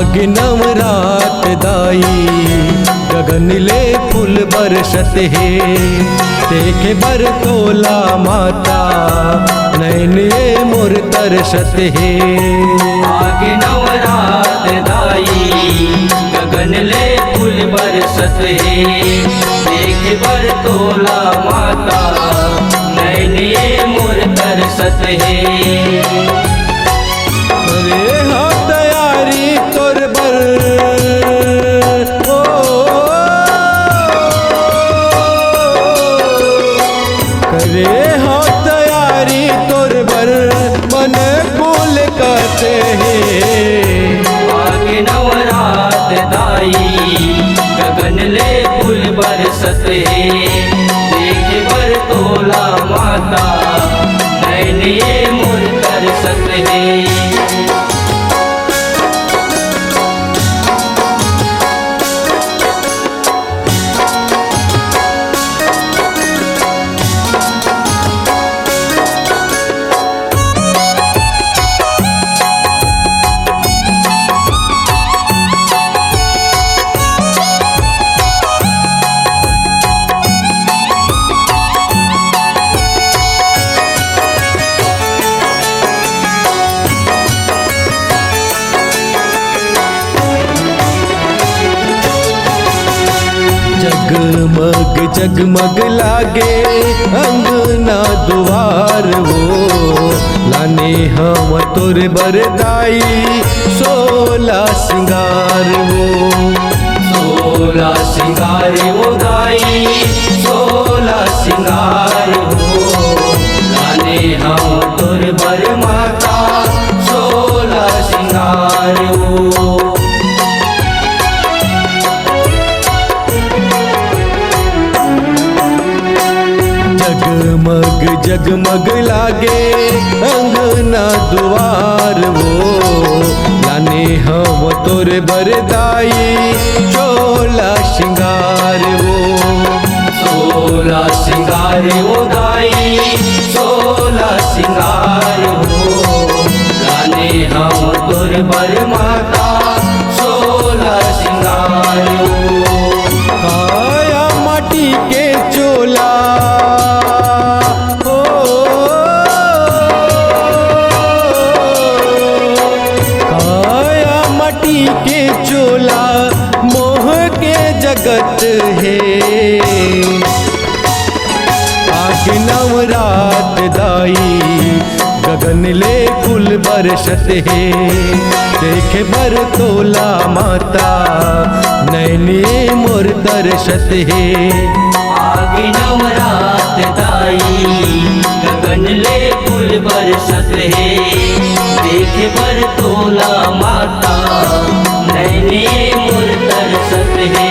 आग नवरात दाई गगन ले फूल बरसत है। देखे बर तोला माता नैन ये मोर तरसत है। आग नवरात दाई गगन ले फूल बरसत है। देख बर तोला माता नैन ये मोर तरसत है। अरे हाँ तैयारी तोर बर करे हाँ तैयारी तोर बर मन बोल कहते हैं। आग नवरात दाई गगन ले फूल बरसत है। देख बर तोला माता नैन ये मोर तरसत है। जगमग जगमग लागे अंगना दुआर वो। लाने हम तोर बरदाई सोला सिंगार वो। सोला सिंगार वो दाई सोला सिंगार हो। लाने हम तोर बर माता सोला सिंगार हो। जगमग जगमग लागे अंगना दुआर वो। लाने हम तोर बरदाई चोला सिंगार वो। सोला सिंगार वो दाई सोला सिंगार हो। लाने हम तोर बर माता सोला सिंगार हो। काया माटी के चोला काया माटी के चोला मोह के जगत है। आग नवरात दाई गगन ले फूल बरसत है। देखे बर तोला माता नैने मोर तरसत है। आग नवरात दाई गगन ले फूल बरसत है। देख बर तोला माता नैने मोर तरसत है।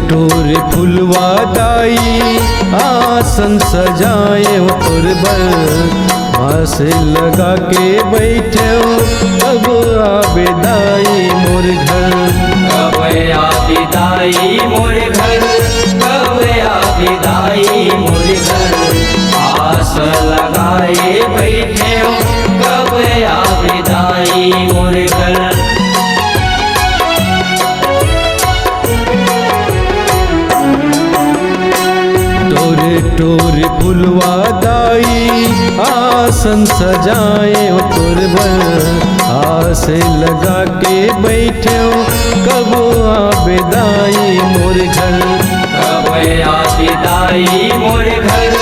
टोरे फुलवा दाई आसन सजाए तोर बर। बाँस लगा के बैठे अब आबे दाई मोर घर। कब आबे दाई मोर घर कब आबे दाई मोर घर। आस लगाए बैठे कब आबे दाई मोर घर। टोरे फुलवा दाई आसन सजाए तोर बर। आस लगा के बैठे कब आबे दाई मोर घर। कब आबे दाई मोर घर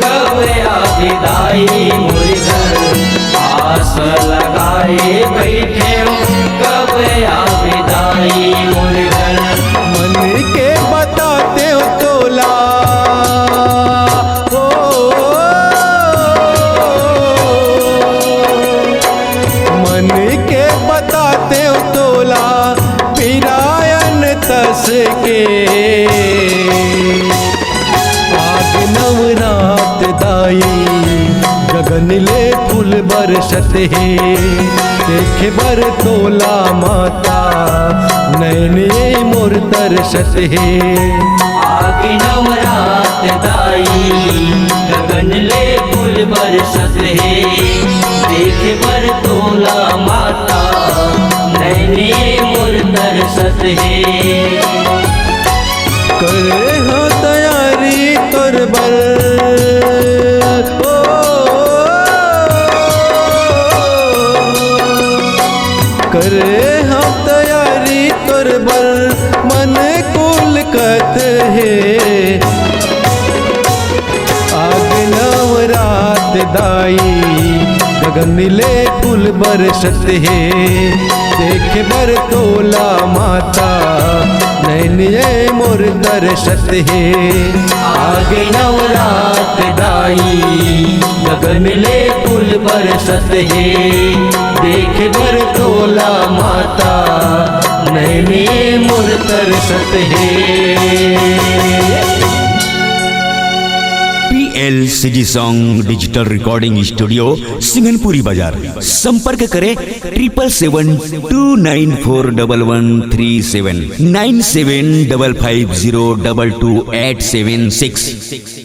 कब आबे दाई मोर घर। आस लगाए बैठे कब आबे दाई मोर घर। मन के बताते हो तोला गगन ले फूल बरसत है देखे बर तोला माता नैन ये मोर तरसत है आगे नवरात दाई गगन ले फूल बरसत है देख पर तोला माता नैने मोर तरसत है करे हो तैयारी तोर बर करे हम तैयारी तोर बर मन कुल कत है आग नवरात दाई गगन ले फूल बरसत है देख बर तोला माता नैन ये मोर तरसत है आगे नवरात दाई गगन ले फूल बरसत है देख बर तोला माता नैने मोर तरसत है PLCG song digital recording studio Singanpuri बाजार संपर्क करें 7772941137 9755022876